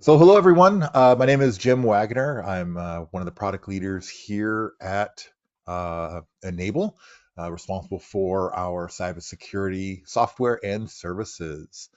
So, hello everyone. My name is Jim Wagner. I'm one of the product leaders here at Enable, responsible for our cybersecurity software and services.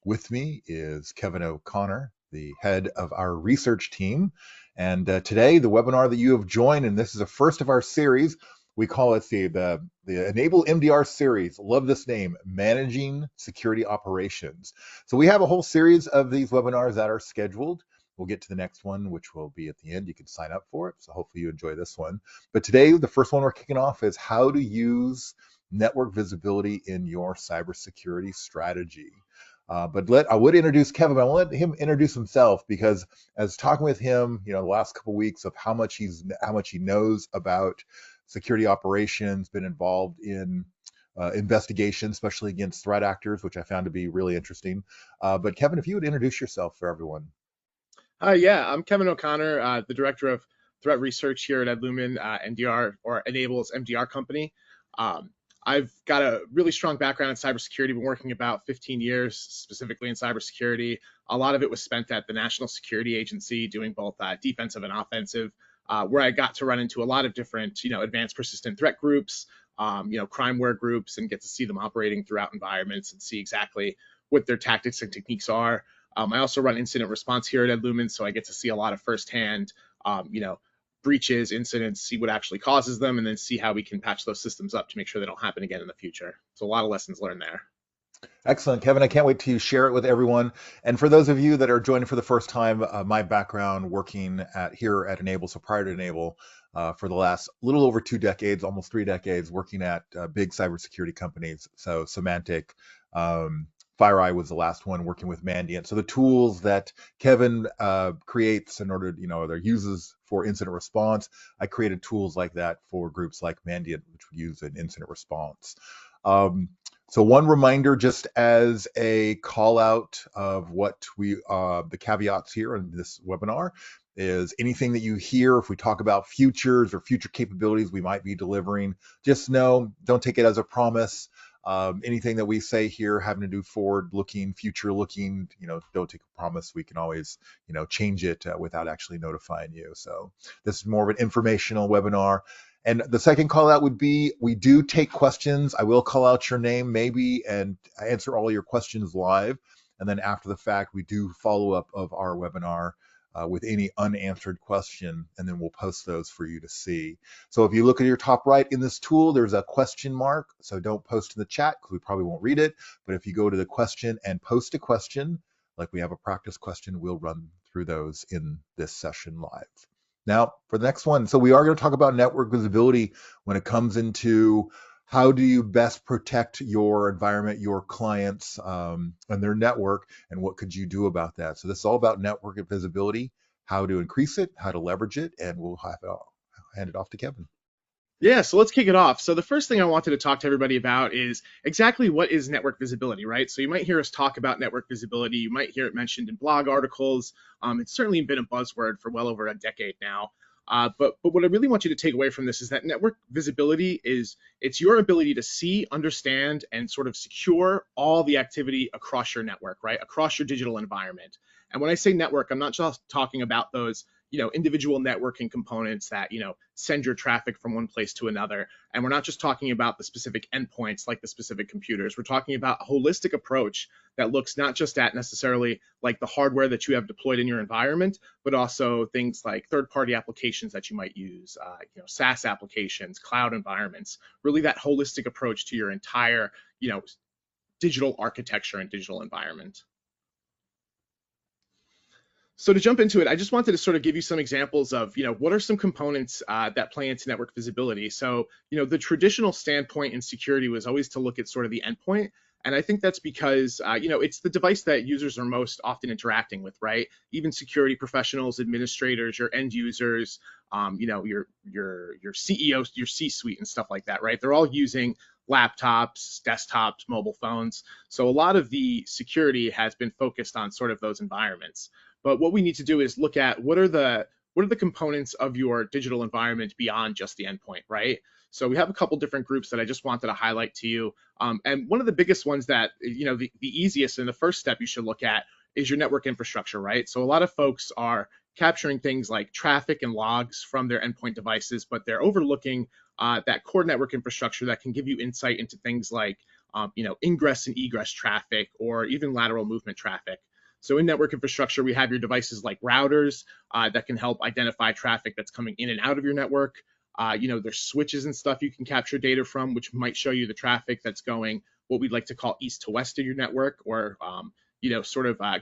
With me is Kevin O'Connor, the head of our research team. And today, the webinar that you have joined, and this is the first of our series, we call it the Enable MDR series. Love this name, Managing Security Operations. So we have a whole series of these webinars that are scheduled. We'll get to the next one, which will be at the end. You can sign up for it. So hopefully you enjoy this one. But today, the first one we're kicking off is how to use network visibility in your cybersecurity strategy. I would introduce Kevin. But I'll let him introduce himself because as talking with him, the last couple of weeks of how much he knows about security operations, been involved in investigation, especially against threat actors, which I found to be really interesting. But Kevin, if you would introduce yourself for everyone. Yeah, I'm Kevin O'Connor, the director of threat research here at Adlumin NDR, or Enables MDR company. I've got a really strong background in cybersecurity, been working about 15 years specifically in cybersecurity. A lot of it was spent at the National Security Agency doing both defensive and offensive, where I got to run into a lot of different, advanced persistent threat groups, crimeware groups, and get to see them operating throughout environments and see exactly what their tactics and techniques are. I also run incident response here at Adlumin, so I get to see a lot of firsthand, breaches, incidents, see what actually causes them, and then see how we can patch those systems up to make sure they don't happen again in the future. So a lot of lessons learned there. Excellent, Kevin. I can't wait to share it with everyone. And for those of you that are joining for the first time, my background working here at Enable, so prior to Enable, for the last little over 2 decades, almost 3 decades, working at big cybersecurity companies. So Symantec, FireEye was the last one working with Mandiant. So the tools that Kevin creates in order, or uses for incident response, I created tools like that for groups like Mandiant, which would use an incident response. So one reminder, just as a call out of what the caveats here in this webinar is anything that you hear, if we talk about futures or future capabilities we might be delivering, just know, don't take it as a promise. Anything that we say here having to do forward looking, future looking, don't take a promise. We can always, change it without actually notifying you. So this is more of an informational webinar. And the second call out would be, we do take questions. I will call out your name maybe and answer all your questions live. And then after the fact, we do follow up of our webinar with any unanswered question, and then we'll post those for you to see. So if you look at your top right in this tool, there's a question mark. So don't post in the chat because we probably won't read it. But if you go to the question and post a question, like we have a practice question, we'll run through those in this session live. Now, for the next one, so we are going to talk about network visibility when it comes into how do you best protect your environment, your clients, and their network, and what could you do about that? So this is all about network visibility, how to increase it, how to leverage it, and we'll hand it off to Kevin. Yeah, so let's kick it off. So the first thing I wanted to talk to everybody about is exactly what is network visibility, right? So you might hear us talk about network visibility. You might hear it mentioned in blog articles. It's certainly been a buzzword for well over a decade now. But what I really want you to take away from this is that network visibility it's your ability to see, understand, and sort of secure all the activity across your network, right? Across your digital environment. And when I say network, I'm not just talking about those individual networking components that send your traffic from one place to another. And we're not just talking about the specific endpoints like the specific computers. We're talking about a holistic approach that looks not just at necessarily like the hardware that you have deployed in your environment, but also things like third-party applications that you might use, SaaS applications, cloud environments. Really, that holistic approach to your entire digital architecture and digital environment. So to jump into it, I just wanted to sort of give you some examples of, what are some components that play into network visibility. So, the traditional standpoint in security was always to look at sort of the endpoint. And I think that's because, it's the device that users are most often interacting with, right? Even security professionals, administrators, your end users, your CEOs, your C-suite and stuff like that, right? They're all using laptops, desktops, mobile phones. So a lot of the security has been focused on sort of those environments. But what we need to do is look at what are the components of your digital environment beyond just the endpoint, right? So we have a couple different groups that I just wanted to highlight to you. And one of the biggest ones that, the easiest and the first step you should look at is your network infrastructure, right? So a lot of folks are capturing things like traffic and logs from their endpoint devices, but they're overlooking that core network infrastructure that can give you insight into things like ingress and egress traffic or even lateral movement traffic. So in network infrastructure, we have your devices like routers that can help identify traffic that's coming in and out of your network. There's switches and stuff you can capture data from, which might show you the traffic that's going what we'd like to call east to west in your network, or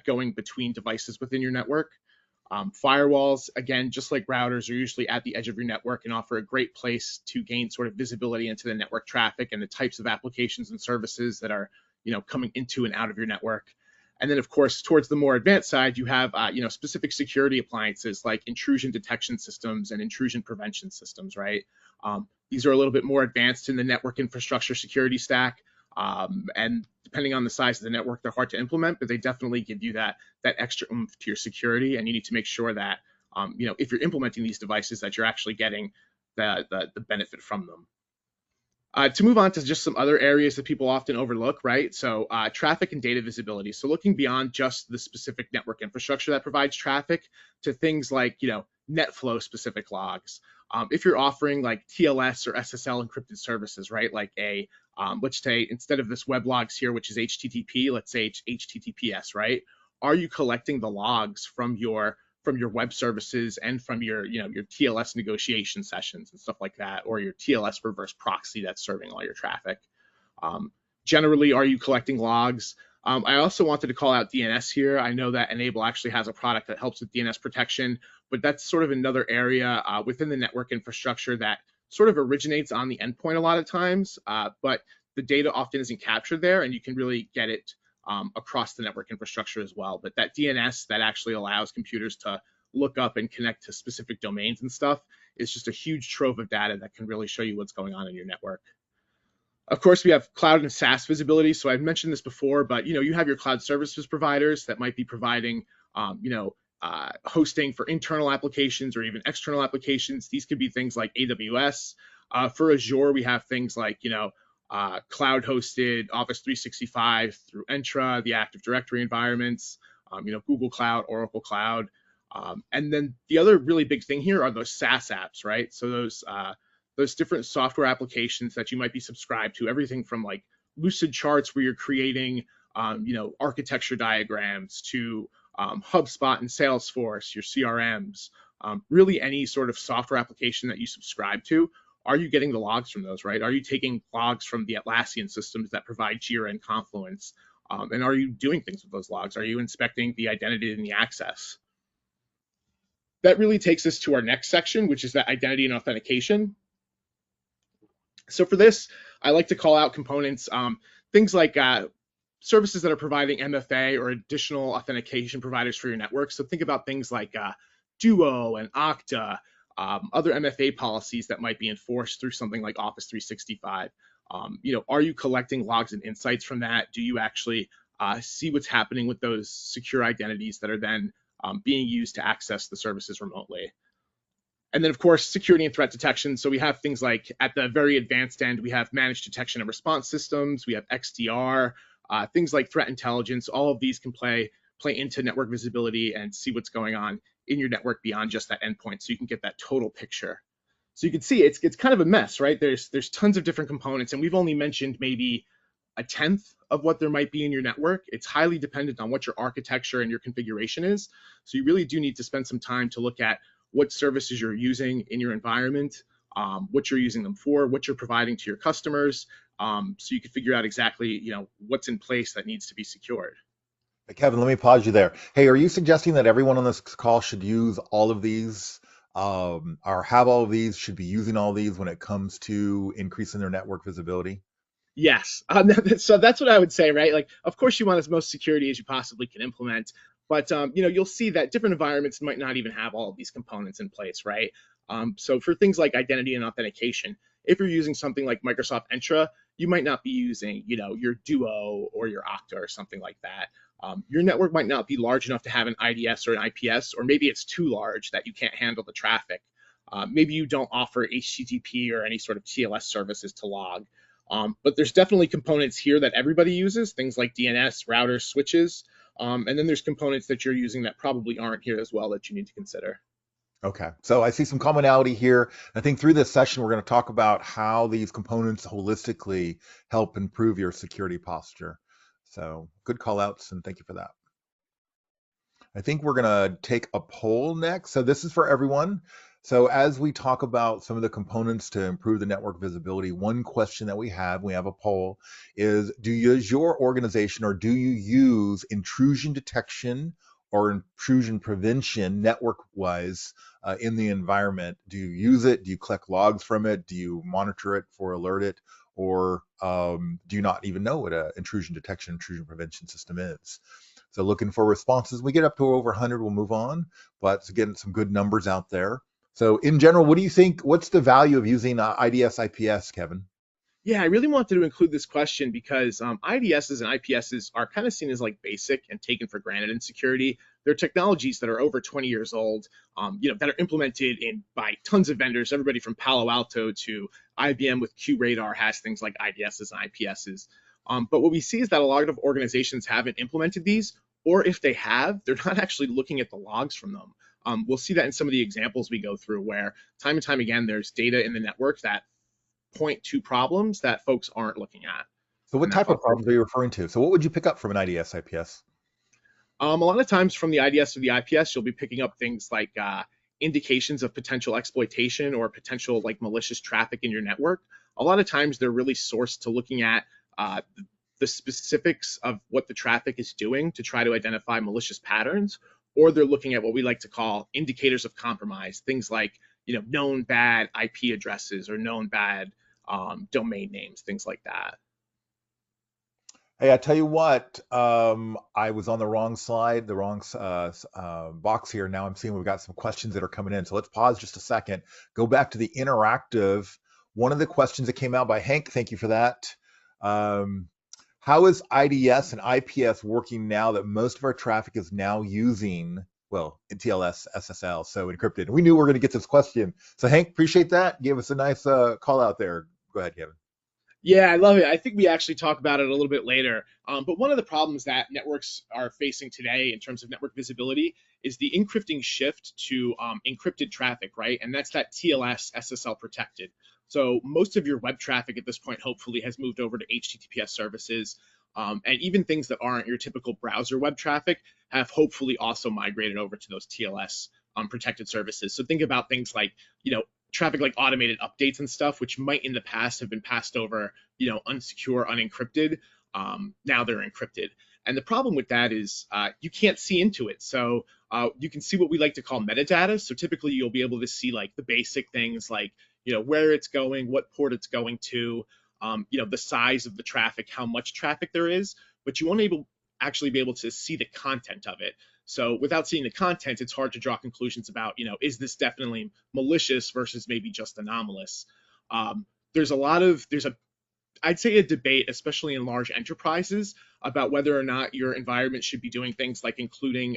going between devices within your network. Firewalls, again, just like routers, are usually at the edge of your network and offer a great place to gain sort of visibility into the network traffic and the types of applications and services that are coming into and out of your network. And then, of course, towards the more advanced side, you have specific security appliances like intrusion detection systems and intrusion prevention systems, right? These are a little bit more advanced in the network infrastructure security stack. And depending on the size of the network, they're hard to implement, but they definitely give you that extra oomph to your security. And you need to make sure that, if you're implementing these devices, that you're actually getting the benefit from them. To move on to just some other areas that people often overlook, right? So traffic and data visibility. So looking beyond just the specific network infrastructure that provides traffic to things like, NetFlow specific logs. If you're offering like TLS or SSL encrypted services, right? Like let's say instead of this web logs here, which is HTTP, let's say it's HTTPS, right? Are you collecting the logs from your web services and from your TLS negotiation sessions and stuff like that, or your TLS reverse proxy that's serving all your traffic? Generally, are you collecting logs? I also wanted to call out DNS here. I know that N-able actually has a product that helps with DNS protection, but that's sort of another area within the network infrastructure that sort of originates on the endpoint a lot of times, but the data often isn't captured there, and you can really get it across the network infrastructure as well. But that DNS that actually allows computers to look up and connect to specific domains and stuff is just a huge trove of data that can really show you what's going on in your network. Of course, we have cloud and SaaS visibility. So I've mentioned this before, but you have your cloud services providers that might be providing hosting for internal applications or even external applications. These could be things like AWS. For Azure, we have things like cloud hosted Office 365 through Entra, the Active Directory environments, Google Cloud, Oracle Cloud. And then the other really big thing here are those SaaS apps, right? So those different software applications that you might be subscribed to, everything from like Lucid Charts where you're creating, architecture diagrams to HubSpot and Salesforce, your CRMs, really any sort of software application that you subscribe to. Are you getting the logs from those, right? Are you taking logs from the Atlassian systems that provide Jira and Confluence? And are you doing things with those logs? Are you inspecting the identity and the access? That really takes us to our next section, which is that identity and authentication. So for this, I like to call out components, things like services that are providing MFA or additional authentication providers for your network. So think about things like Duo and Okta, other MFA policies that might be enforced through something like Office 365. Are you collecting logs and insights from that? Do you actually see what's happening with those secure identities that are then being used to access the services remotely? And then, of course, security and threat detection. So we have things like at the very advanced end, we have managed detection and response systems. We have XDR, things like threat intelligence. All of these can play into network visibility and see what's going on in your network beyond just that endpoint, so you can get that total picture. So you can see it's kind of a mess, right? There's tons of different components, and we've only mentioned maybe a tenth of what there might be in your network. It's highly dependent on what your architecture and your configuration is. So you really do need to spend some time to look at what services you're using in your environment, what you're using them for, what you're providing to your customers, so you can figure out exactly what's in place that needs to be secured. Kevin, let me pause you there. Hey, are you suggesting that everyone on this call should use all of these, or have all of these, should be using all of these when it comes to increasing their network visibility? Yes. So that's what I would say, right? Like, of course, you want as most security as you possibly can implement, but you'll see that different environments might not even have all of these components in place, right? So for things like identity and authentication, if you're using something like Microsoft Entra, you might not be using, your Duo or your Okta or something like that. Your network might not be large enough to have an IDS or an IPS, or maybe it's too large that you can't handle the traffic. Maybe you don't offer HTTP or any sort of TLS services to log. But there's definitely components here that everybody uses, things like DNS, routers, switches. And then there's components that you're using that probably aren't here as well that you need to consider. Okay, so I see some commonality here. I think through this session, we're going to talk about how these components holistically help improve your security posture. So good call outs, and thank you for that. I think we're going to take a poll next. So this is for everyone. So as we talk about some of the components to improve the network visibility, one question that we have a poll, is do you use your organization, or do you use intrusion detection or intrusion prevention network-wise in the environment? Do you use it? Do you collect logs from it? Do you monitor it for alert it? Or do you not even know what an intrusion detection, intrusion prevention system is? So looking for responses. We get up to over 100, we'll move on. But again, some good numbers out there. So in general, what do you think? What's the value of using IDS IPS, Kevin? Yeah, I really wanted to include this question because IDSs and IPSs are kind of seen as like basic and taken for granted in security. They're technologies that are over 20 years old, that are implemented by tons of vendors. Everybody from Palo Alto to IBM with QRadar has things like IDSs and IPSs. But what we see is that a lot of organizations haven't implemented these, or if they have, they're not actually looking at the logs from them. We'll see that in some of the examples we go through, where time and time again, there's data in the network that point to problems that folks aren't looking at. So what type of problems are you referring to? So what would you pick up from an IDS IPS? A lot of times from the IDS or the IPS, you'll be picking up things like indications of potential exploitation or potential like malicious traffic in your network. A lot of times they're really sourced to looking at the specifics of what the traffic is doing to try to identify malicious patterns, or they're looking at what we like to call indicators of compromise, things like known bad IP addresses or known bad domain names, things like that. Hey, I tell you what, I was on the wrong slide, the wrong box here. Now I'm seeing we've got some questions that are coming in. So let's pause just a second, go back to the interactive. One of the questions that came out by Hank, thank you for that. How is IDS and IPS working now that most of our traffic is now using, well, TLS, SSL, so encrypted? We knew we were going to get this question. So Hank, appreciate that. Gave us a nice call out there. Go ahead, Kevin. Yeah, I love it. I think we actually talk about it a little bit later. But one of the problems that networks are facing today in terms of network visibility is the encrypting shift to encrypted traffic, right? And that's that TLS SSL protected. So most of your web traffic at this point hopefully has moved over to HTTPS services. And even things that aren't your typical browser web traffic have hopefully also migrated over to those TLS protected services. So think about things like, traffic like automated updates and stuff, which might in the past have been passed over, unsecure, unencrypted. Now they're encrypted. And the problem with that is you can't see into it. So you can see what we like to call metadata. So typically you'll be able to see like the basic things like, where it's going, what port it's going to, the size of the traffic, how much traffic there is, but you won't actually be able to see the content of it. So without seeing the content, it's hard to draw conclusions about, is this definitely malicious versus maybe just anomalous? I'd say a debate, especially in large enterprises, about whether or not your environment should be doing things like including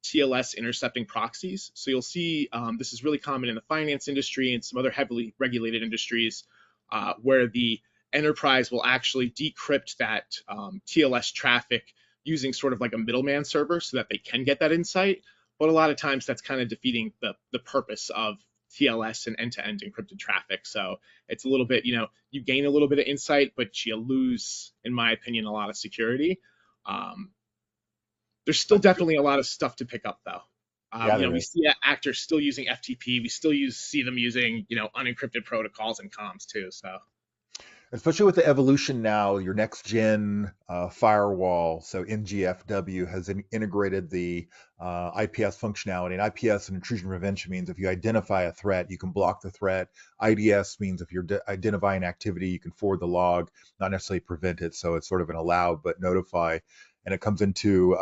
TLS intercepting proxies. So you'll see this is really common in the finance industry and some other heavily regulated industries where the enterprise will actually decrypt that TLS traffic using sort of like a middleman server so that they can get that insight. But a lot of times that's kind of defeating the purpose of TLS and end-to-end encrypted traffic. So it's a little bit, you gain a little bit of insight, but you lose, in my opinion, a lot of security. There's still definitely a lot of stuff to pick up though. We see actors still using FTP. We still see them using, unencrypted protocols and comms too. So. Especially with the evolution now, your next gen firewall, so NGFW has integrated the IPS functionality. And IPS and intrusion prevention means if you identify a threat, you can block the threat. IDS means if you're identifying activity, you can forward the log, not necessarily prevent it. So it's sort of an allow but notify. And it comes into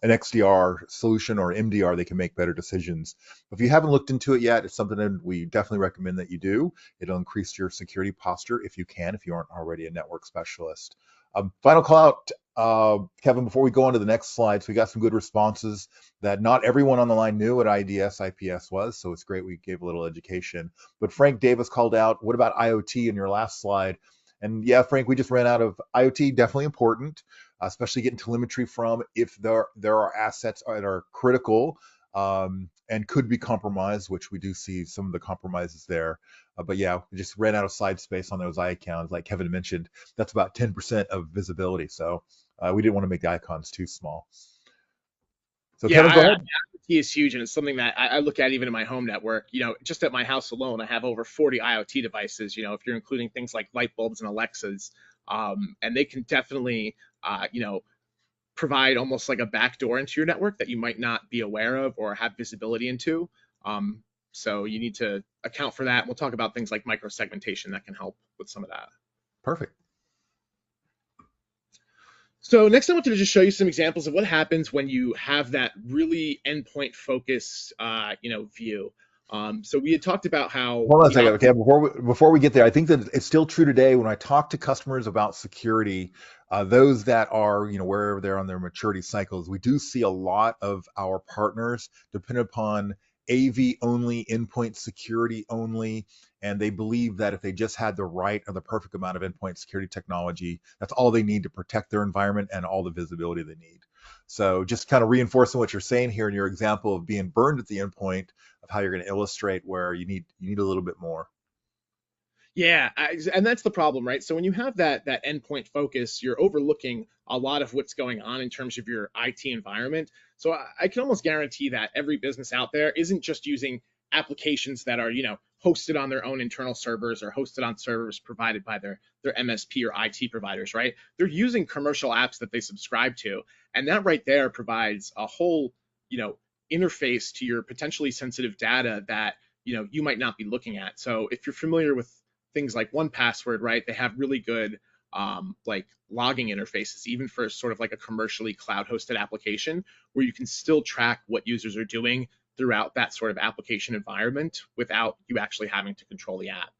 an XDR solution or MDR, they can make better decisions. If you haven't looked into it yet, it's something that we definitely recommend that you do. It'll increase your security posture if you can, if you aren't already a network specialist. Final call out, Kevin, before we go on to the next slide. So we got some good responses that not everyone on the line knew what IDS IPS was. So it's great we gave a little education. But Frank Davis called out, what about IoT in your last slide? And yeah, Frank, we just ran out of IoT. Definitely important, especially getting telemetry from if there are assets that are critical and could be compromised, which we do see some of the compromises there. But yeah, we just ran out of side space on those icons. Like Kevin mentioned, that's about 10% of visibility. So we didn't want to make the icons too small. So Yeah, Kevin, go ahead. IoT is huge, and it's something that I look at even in my home network. Just at my house alone, I have over 40 IoT devices. If you're including things like light bulbs and Alexas, and they can definitely, provide almost like a backdoor into your network that you might not be aware of or have visibility into. Um, so you need to account for that. We'll talk about things like microsegmentation that can help with some of that. Perfect. So next, I wanted to just show you some examples of what happens when you have that really endpoint focused, view. So we had talked about how Hold on a the second. Okay, before we get there, I think that it's still true today when I talk to customers about security, those that are, wherever they're on their maturity cycles, we do see a lot of our partners depend upon AV only, endpoint security only, and they believe that if they just had the right or the perfect amount of endpoint security technology, that's all they need to protect their environment and all the visibility they need. So just kind of reinforcing what you're saying here in your example of being burned at the endpoint, of how you're going to illustrate where you need a little bit more. Yeah, and that's the problem, right? So when you have that endpoint focus, you're overlooking a lot of what's going on in terms of your IT environment. So I can almost guarantee that every business out there isn't just using applications that are, hosted on their own internal servers or hosted on servers provided by their MSP or IT providers, right? They're using commercial apps that they subscribe to, and that right there provides a whole, interface to your potentially sensitive data that you might not be looking at. So if you're familiar with things like 1Password, right? They have really good like logging interfaces, even for sort of like a commercially cloud hosted application where you can still track what users are doing throughout that sort of application environment without you actually having to control the app.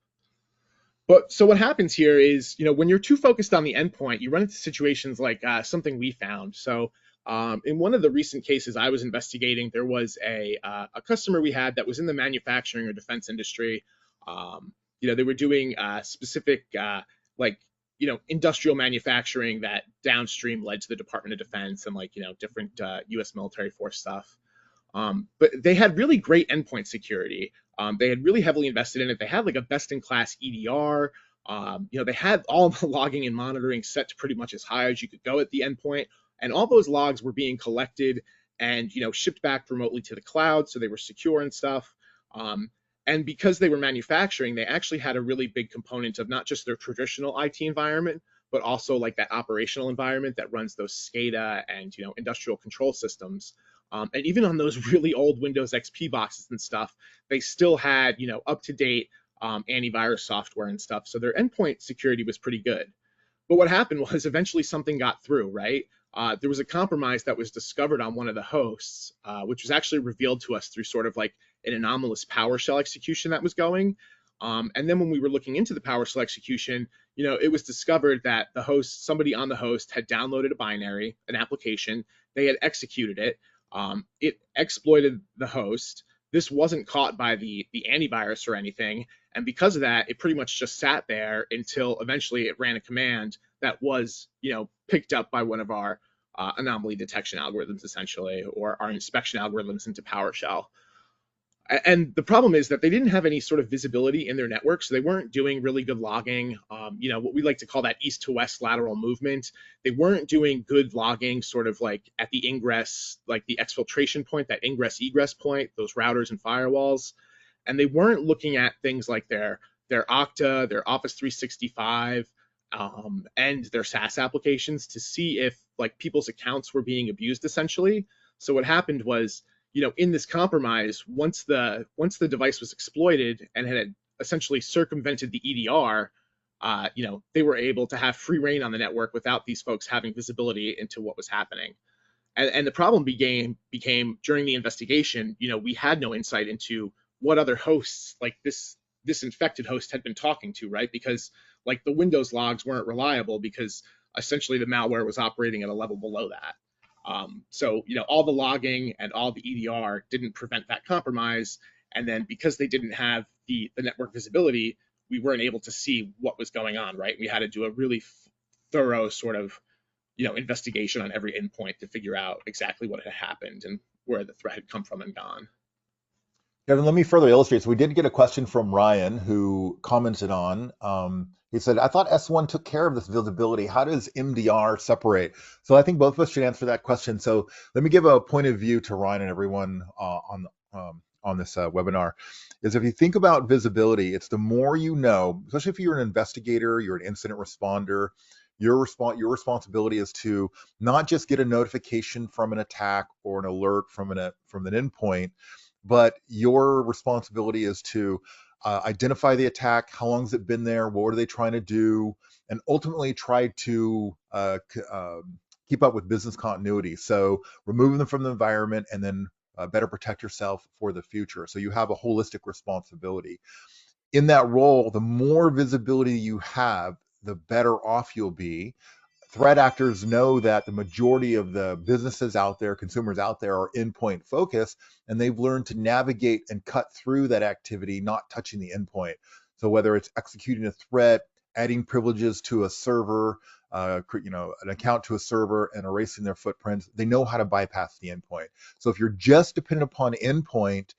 But so what happens here is, when you're too focused on the endpoint, you run into situations like something we found. So in one of the recent cases I was investigating, there was a customer we had that was in the manufacturing or defense industry. They were doing specific industrial manufacturing that downstream led to the Department of Defense and different U.S. military force stuff. But they had really great endpoint security. They had really heavily invested in it. They had like a best-in-class EDR. They had all the logging and monitoring set to pretty much as high as you could go at the endpoint, and all those logs were being collected and shipped back remotely to the cloud, so they were secure and stuff. And because they were manufacturing, they actually had a really big component of not just their traditional IT environment, but also like that operational environment that runs those SCADA and industrial control systems. And even on those really old Windows XP boxes and stuff, they still had up-to-date antivirus software and stuff. So their endpoint security was pretty good. But what happened was eventually something got through, right? There was a compromise that was discovered on one of the hosts, which was actually revealed to us through sort of like an anomalous PowerShell execution that was going. And then when we were looking into the PowerShell execution, it was discovered that somebody on the host had downloaded a binary, an application, they had executed it. It exploited the host. This wasn't caught by the antivirus or anything. And because of that, it pretty much just sat there until eventually it ran a command that was, picked up by one of our anomaly detection algorithms, essentially, or our inspection algorithms into PowerShell. And the problem is that they didn't have any sort of visibility in their network, so they weren't doing really good logging. What we like to call that east to west lateral movement. They weren't doing good logging, sort of like at the ingress, like the exfiltration point, that ingress egress point, those routers and firewalls. And they weren't looking at things like their Okta, their Office 365, and their SaaS applications to see if like people's accounts were being abused, essentially. So what happened was, in this compromise, once the device was exploited and had essentially circumvented the EDR, they were able to have free reign on the network without these folks having visibility into what was happening. And the problem became during the investigation, we had no insight into what other hosts like this infected host had been talking to, right? Because like the Windows logs weren't reliable because essentially the malware was operating at a level below that. So all the logging and all the EDR didn't prevent that compromise. And then because they didn't have the network visibility, we weren't able to see what was going on, right? We had to do a really thorough sort of, investigation on every endpoint to figure out exactly what had happened and where the threat had come from and gone. Kevin, let me further illustrate. So we did get a question from Ryan who commented on. He said, "I thought S1 took care of this visibility. How does MDR separate?" So I think both of us should answer that question. So let me give a point of view to Ryan and everyone on this webinar. Is if you think about visibility, it's the more you know, especially if you're an investigator, you're an incident responder. Your responsibility is to not just get a notification from an attack or an alert from an endpoint, but your responsibility is to identify the attack, how long has it been there, what are they trying to do, and ultimately try to keep up with business continuity. So removing them from the environment and then better protect yourself for the future. So you have a holistic responsibility. In that role, the more visibility you have, the better off you'll be. Threat actors know that the majority of the businesses out there, consumers out there, are endpoint focused, and they've learned to navigate and cut through that activity, not touching the endpoint. So whether it's executing a threat, adding privileges to a server, an account to a server, and erasing their footprints, they know how to bypass the endpoint. So if you're just dependent upon endpoint,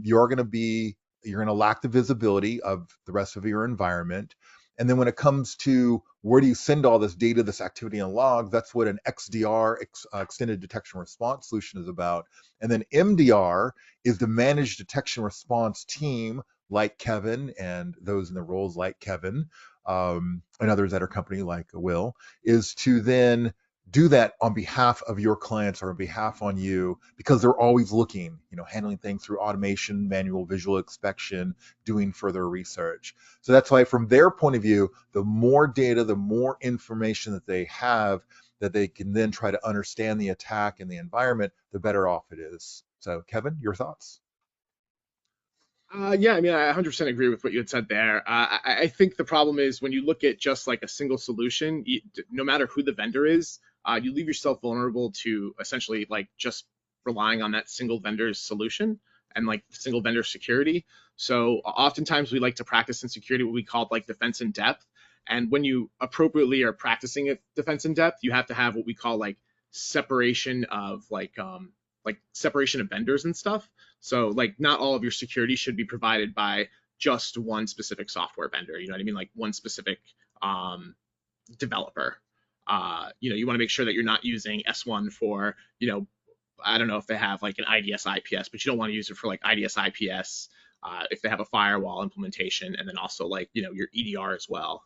you're going to lack the visibility of the rest of your environment. And then when it comes to where do you send all this data, this activity and log, that's what an XDR, extended detection response solution is about. And then MDR is the managed detection response team like Kevin and those in the roles like Kevin and others at our company like Will, is to then do that on behalf of your clients or on behalf on you, because they're always looking, handling things through automation, manual visual inspection, doing further research. So that's why from their point of view, the more data, the more information that they have that they can then try to understand the attack and the environment, the better off it is. So Kevin, your thoughts? Yeah, I mean, I 100% agree with what you had said there. I think the problem is when you look at just like a single solution, no matter who the vendor is, you leave yourself vulnerable to essentially like just relying on that single vendor's solution and like single vendor security. So oftentimes we like to practice in security what we call like defense in depth. And when you appropriately are practicing it defense in depth, you have to have what we call like separation of like separation of vendors and stuff. So like not all of your security should be provided by just one specific software vendor. You know what I mean? Like one specific developer. You want to make sure that you're not using S1 for, I don't know if they have like an IDS IPS, but you don't want to use it for like IDS IPS if they have a firewall implementation, and then also like, your EDR as well.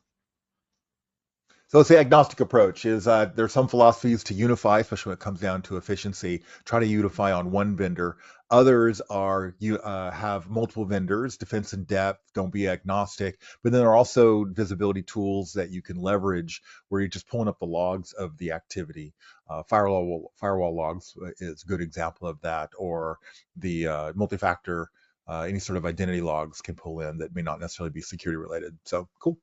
So it's the agnostic approach. Is there's some philosophies to unify, especially when it comes down to efficiency, try to unify on one vendor. Others are you have multiple vendors, defense in depth, don't be agnostic. But then there are also visibility tools that you can leverage where you're just pulling up the logs of the activity. Firewall logs is a good example of that, or the multi-factor, any sort of identity logs can pull in that may not necessarily be security related. So cool.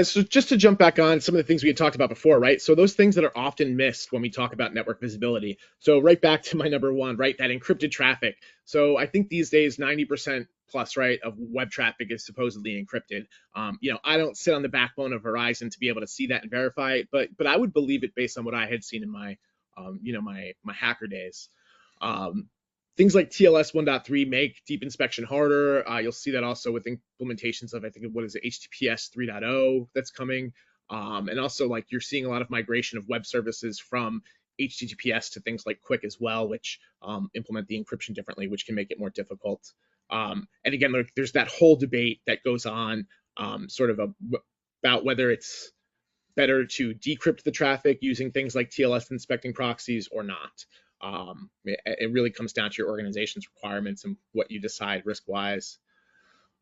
So just to jump back on some of the things we had talked about before, right? So those things that are often missed when we talk about network visibility. So right back to my number one, right? That encrypted traffic. So I think these days 90% plus, right, of web traffic is supposedly encrypted. I don't sit on the backbone of Verizon to be able to see that and verify it, but I would believe it based on what I had seen in my, my hacker days. Things like TLS 1.3 make deep inspection harder. You'll see that also with implementations of, I think, what is it, HTTPS 3.0 that's coming. And also, like, you're seeing a lot of migration of web services from HTTPS to things like QUIC as well, which implement the encryption differently, which can make it more difficult. And again, there's that whole debate that goes on about whether it's better to decrypt the traffic using things like TLS inspecting proxies or not. It really comes down to your organization's requirements and what you decide risk-wise.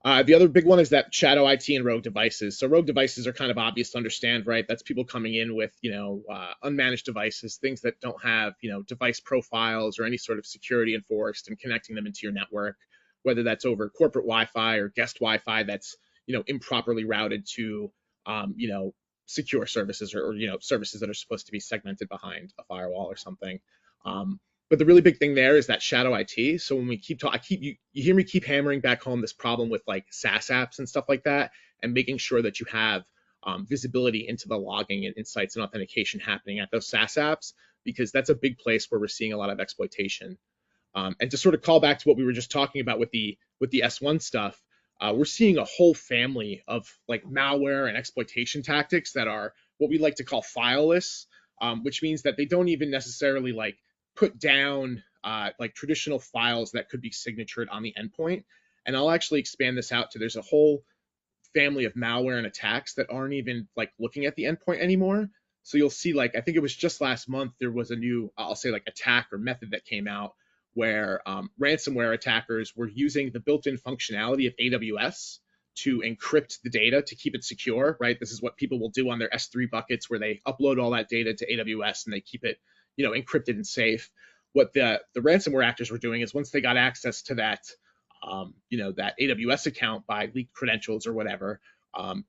The other big one is that shadow IT and rogue devices. So rogue devices are kind of obvious to understand, right? That's people coming in with, unmanaged devices, things that don't have, device profiles or any sort of security enforced, and connecting them into your network, whether that's over corporate Wi-Fi or guest Wi-Fi that's, improperly routed to, secure services or services that are supposed to be segmented behind a firewall or something. But the really big thing there is that shadow IT. So when we keep talking, you hear me keep hammering back home this problem with like SaaS apps and stuff like that, and making sure that you have visibility into the logging and insights and authentication happening at those SaaS apps, because that's a big place where we're seeing a lot of exploitation. And to sort of call back to what we were just talking about with the S1 stuff, we're seeing a whole family of like malware and exploitation tactics that are what we like to call fileless, which means that they don't even necessarily like put down like traditional files that could be signatured on the endpoint. And I'll actually expand this out to there's a whole family of malware and attacks that aren't even like looking at the endpoint anymore. So you'll see, like, I think it was just last month, there was a new, I'll say, like, attack or method that came out where ransomware attackers were using the built-in functionality of AWS to encrypt the data to keep it secure, right? This is what people will do on their S3 buckets where they upload all that data to AWS and they keep it, encrypted and safe. What the ransomware actors were doing is once they got access to that, that AWS account by leaked credentials or whatever,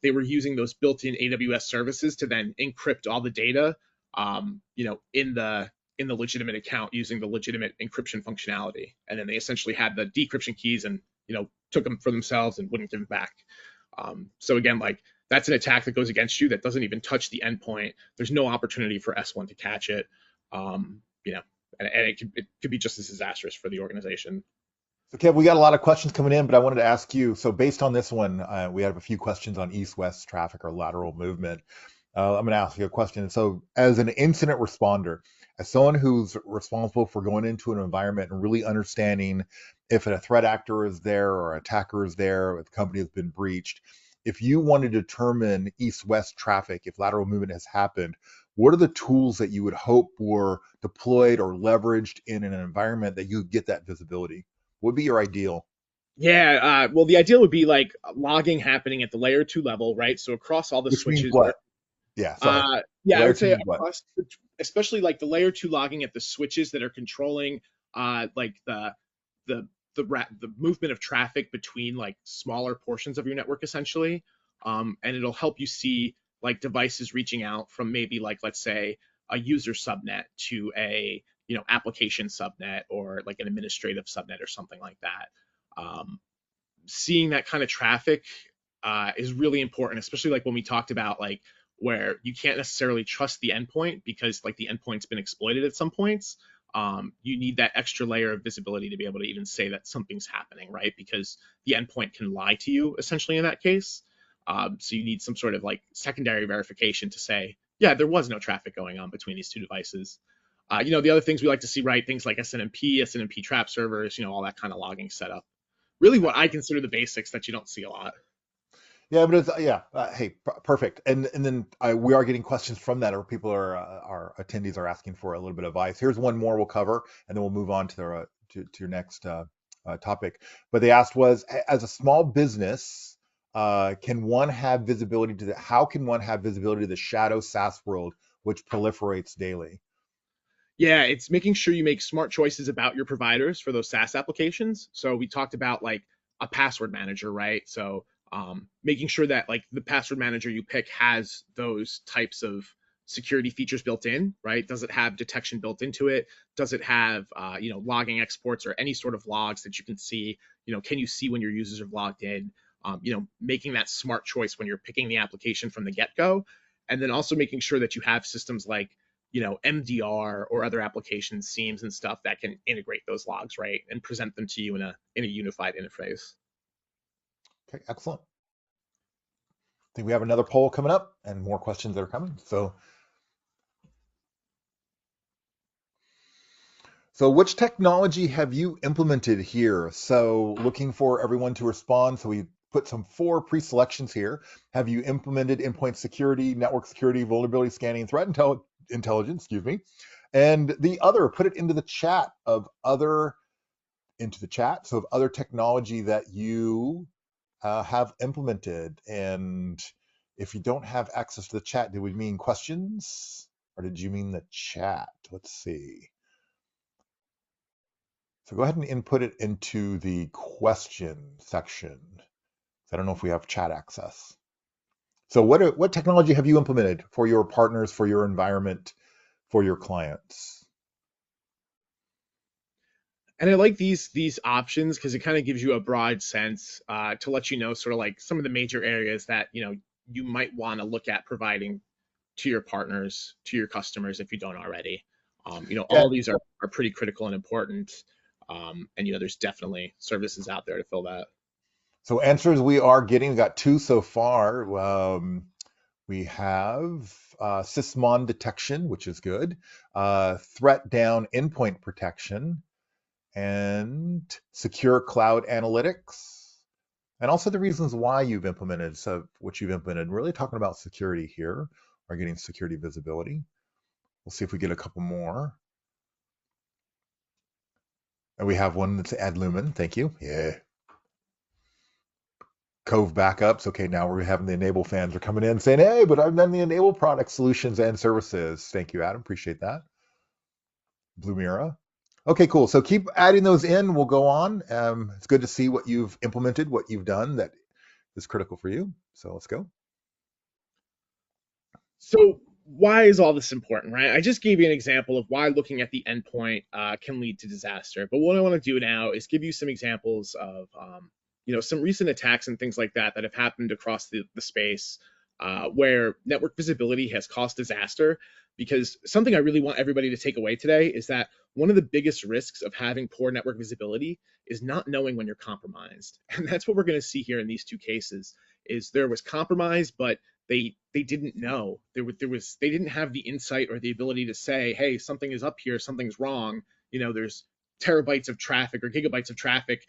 they were using those built-in AWS services to then encrypt all the data, in the legitimate account using the legitimate encryption functionality. And then they essentially had the decryption keys and, took them for themselves and wouldn't give them back. So again, like that's an attack that goes against you that doesn't even touch the endpoint. There's no opportunity for S1 to catch it. And it could be just as disastrous for the organization. So, Kev, we got a lot of questions coming in, but I wanted to ask you. So, based on this one, we have a few questions on east-west traffic or lateral movement. I'm going to ask you a question. So, as an incident responder, as someone who's responsible for going into an environment and really understanding if a threat actor is there or attacker is there, if the company has been breached, if you want to determine east-west traffic, if lateral movement has happened, what are the tools that you would hope were deployed or leveraged in an environment that you get that visibility? What would be your ideal? Yeah, well, the ideal would be like logging happening at the layer 2 level, right? So across all the Which means switches. what? Yeah, sorry. Yeah, I Layer would two say means what? across, especially like the layer 2 logging at the switches that are controlling like the the movement of traffic between like smaller portions of your network essentially. And it'll help you see like devices reaching out from maybe like, let's say, a user subnet to a application subnet or like an administrative subnet or something like that. Seeing that kind of traffic is really important, especially like when we talked about like where you can't necessarily trust the endpoint because like the endpoint's been exploited at some points. You need that extra layer of visibility to be able to even say that something's happening, right? Because the endpoint can lie to you essentially in that case. So you need some sort of like secondary verification to say, yeah, there was no traffic going on between these two devices. The other things we like to see, right? Things like SNMP trap servers, all that kind of logging setup. Really what I consider the basics that you don't see a lot. Yeah, but it's yeah. Hey, perfect. And then we are getting questions from that, or people are our attendees are asking for a little bit of advice. Here's one more we'll cover, and then we'll move on to the to your next topic. But they asked was, as a small business, can one have visibility to the? How can one have visibility to the shadow SaaS world, which proliferates daily? Yeah, it's making sure you make smart choices about your providers for those SaaS applications. So we talked about like a password manager, right? So making sure that like the password manager you pick has those types of security features built in, right? Does it have detection built into it? Does it have logging exports or any sort of logs that you can see? Can you see when your users have logged in? Making that smart choice when you're picking the application from the get-go, and then also making sure that you have systems like MDR or other application seams and stuff that can integrate those logs, right, and present them to you in a unified interface. Okay, excellent. I think we have another poll coming up and more questions that are coming. So which technology have you implemented here? So looking for everyone to respond. So we put some 4 pre-selections here. Have you implemented endpoint security, network security, vulnerability scanning, threat intelligence, excuse me. And the other, put it into the chat of other, so of other technology that you have implemented. And if you don't have access to the chat, did we mean questions or did you mean the chat? Let's see. So go ahead and input it into the question section. I don't know if we have chat access. So what technology have you implemented for your partners, for your environment, for your clients? And I like these options because it kind of gives you a broad sense to let you know sort of like some of the major areas that you might want to look at providing to your partners, to your customers if you don't already. Yeah. All these are pretty critical and important. And there's definitely services out there to fill that. So answers we are getting, we got two so far. We have sysmon detection, which is good, threat down endpoint protection, and secure cloud analytics, and also the reasons why you've implemented what you've implemented. We're really talking about security here, or getting security visibility. We'll see if we get a couple more. And we have one that's Adlumin. Thank you. Yeah. Cove backups. Okay, now we're having the Enable fans are coming in saying, hey, but I've done the Enable product solutions and services. Thank you, Adam. Appreciate that. Blue Mira. Okay, cool. So keep adding those in. We'll go on. It's good to see what you've implemented, what you've done that is critical for you. So let's go. So why is all this important, right? I just gave you an example of why looking at the endpoint can lead to disaster. But what I want to do now is give you some examples of, some recent attacks and things like that that have happened across the space where network visibility has caused disaster. Because something I really want everybody to take away today is that one of the biggest risks of having poor network visibility is not knowing when you're compromised. And that's what we're going to see here in these two cases is there was compromise, but they didn't know. They didn't have the insight or the ability to say, hey, something is up here, something's wrong. There's terabytes of traffic or gigabytes of traffic,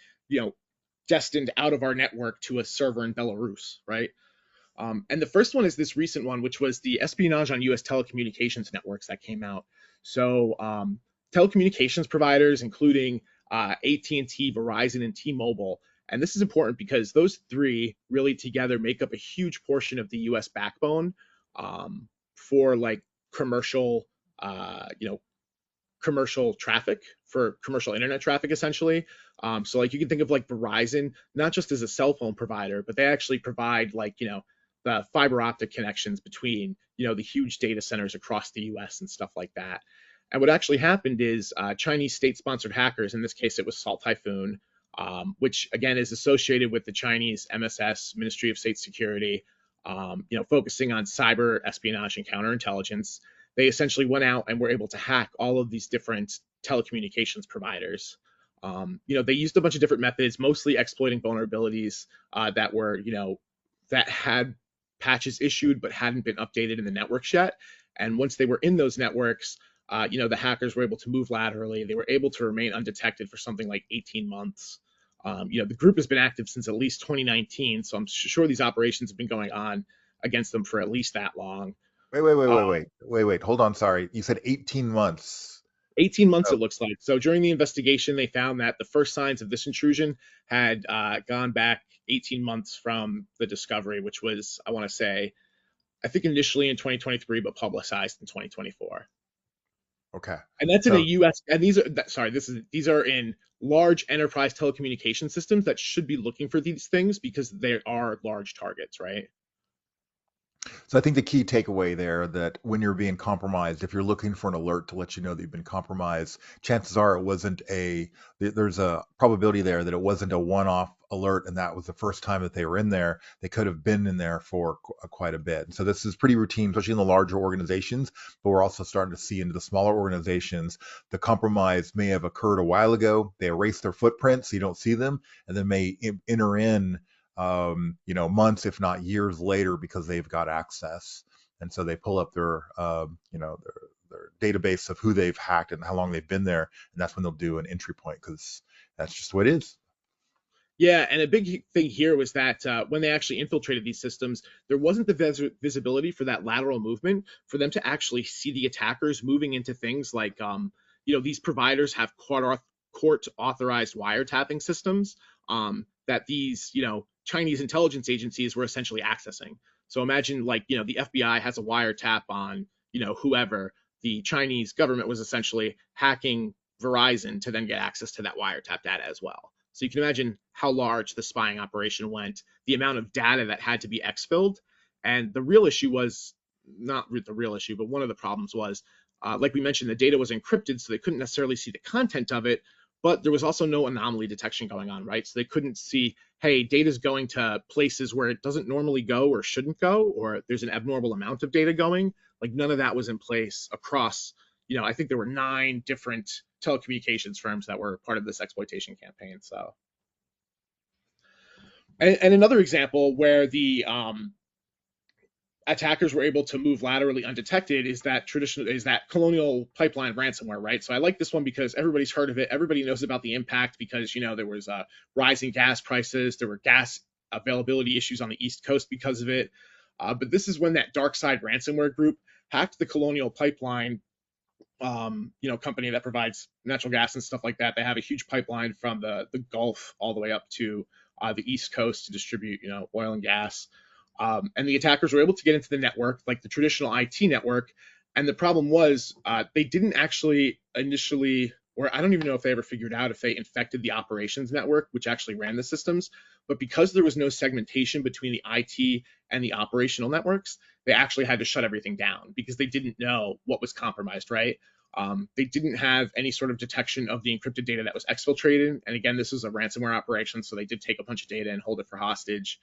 destined out of our network to a server in Belarus, right? And the first one is this recent one, which was the espionage on U.S. telecommunications networks that came out. So telecommunications providers, including AT&T, Verizon, and T-Mobile, and this is important because those three really together make up a huge portion of the U.S. backbone for like commercial, commercial traffic, for commercial internet traffic, essentially. So like you can think of like Verizon, not just as a cell phone provider, but they actually provide like, the fiber optic connections between, the huge data centers across the US and stuff like that. And what actually happened is Chinese state-sponsored hackers, in this case it was Salt Typhoon, which again is associated with the Chinese MSS, Ministry of State Security, focusing on cyber espionage and counterintelligence. They essentially went out and were able to hack all of these different telecommunications providers. They used a bunch of different methods, mostly exploiting vulnerabilities that were, that had patches issued but hadn't been updated in the networks yet. And once they were in those networks, the hackers were able to move laterally. They were able to remain undetected for something like 18 months. The group has been active since at least 2019, so I'm sure these operations have been going on against them for at least that long. Wait. Hold on. Sorry. You said 18 months. 18 months, Oh, it looks like. So during the investigation, they found that the first signs of this intrusion had gone back 18 months from the discovery, which was, I want to say, I think initially in 2023, but publicized in 2024. okay. And that's in a So U.S. And these are in large enterprise telecommunication systems that should be looking for these things because they are large targets, right? So I think the key takeaway there that when you're being compromised, if you're looking for an alert to let you know that you've been compromised, chances are there's a probability there that it wasn't a one-off alert and that was the first time that they were in there. They could have been in there for quite a bit. So this is pretty routine, especially in the larger organizations, but we're also starting to see into the smaller organizations, the compromise may have occurred a while ago. They erase their footprint so you don't see them, and then may enter in months, if not years later, because they've got access. And so they pull up their database of who they've hacked and how long they've been there. And that's when they'll do an entry point because that's just what it is. Yeah, and a big thing here was that when they actually infiltrated these systems, there wasn't the visibility for that lateral movement for them to actually see the attackers moving into things like, these providers have court authorized wiretapping systems that these, Chinese intelligence agencies were essentially accessing. So imagine like, the FBI has a wiretap on, whoever. The Chinese government was essentially hacking Verizon to then get access to that wiretap data as well. So you can imagine how large the spying operation went, the amount of data that had to be exfilled. And the real issue was not the real issue, but one of the problems was, like we mentioned, the data was encrypted, so they couldn't necessarily see the content of it. but there was also no anomaly detection going on, right? So they couldn't see, hey, data's going to places where it doesn't normally go or shouldn't go, or there's an abnormal amount of data going. Like none of that was in place across, I think there were 9 different telecommunications firms that were part of this exploitation campaign. So, and another example where the attackers were able to move laterally undetected is that Colonial Pipeline ransomware, right? So I like this one because everybody's heard of it. Everybody knows about the impact because there was rising gas prices, there were gas availability issues on the East Coast because of it. But this is when that DarkSide ransomware group hacked the Colonial Pipeline, company that provides natural gas and stuff like that. They have a huge pipeline from the Gulf all the way up to the East Coast to distribute, oil and gas. And the attackers were able to get into the network, like the traditional IT network. And the problem was they didn't actually initially, or I don't even know if they ever figured out if they infected the operations network, which actually ran the systems. But because there was no segmentation between the IT and the operational networks, they actually had to shut everything down because they didn't know what was compromised, right? They didn't have any sort of detection of the encrypted data that was exfiltrated. And again, this was a ransomware operation, so they did take a bunch of data and hold it for hostage.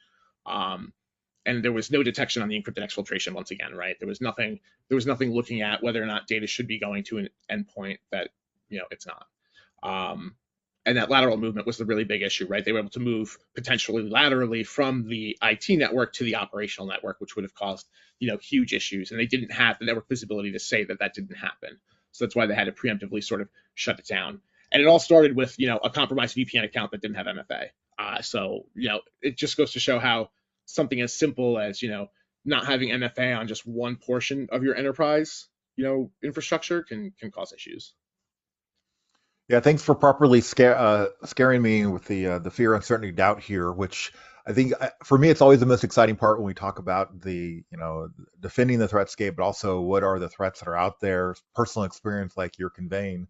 And there was no detection on the encrypted exfiltration once again, right? There was nothing looking at whether or not data should be going to an endpoint that, it's not. And that lateral movement was the really big issue, right? They were able to move potentially laterally from the IT network to the operational network, which would have caused, huge issues. And they didn't have the network visibility to say that that didn't happen. So that's why they had to preemptively sort of shut it down. And it all started with, a compromised VPN account that didn't have MFA. So, it just goes to show how something as simple as, not having MFA on just one portion of your enterprise, infrastructure can cause issues. Yeah, thanks for properly scaring me with the fear, uncertainty, doubt here, which I think for me it's always the most exciting part when we talk about the defending the threatscape, but also what are the threats that are out there, personal experience like you're conveying,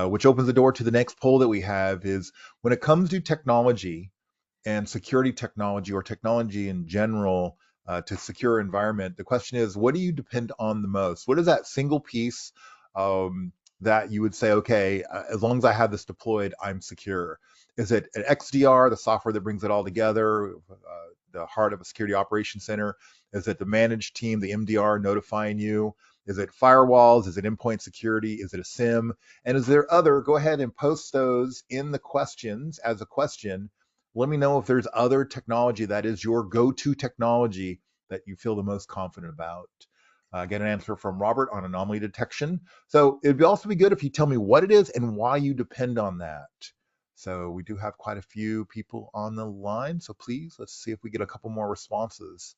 which opens the door to the next poll that we have is when it comes to technology and security technology or technology in general to secure environment, the question is, what do you depend on the most? What is that single piece that you would say, okay, as long as I have this deployed, I'm secure? Is it an XDR, the software that brings it all together, the heart of a security operations center? Is it the managed team, the MDR notifying you? Is it firewalls? Is it endpoint security? Is it a SIEM? And is there other? Go ahead and post those in the questions as a question. Let me know if there's other technology that is your go-to technology that you feel the most confident about. Get an answer from Robert on anomaly detection. So it'd also be good if you tell me what it is and why you depend on that. So we do have quite a few people on the line. So please, let's see if we get a couple more responses.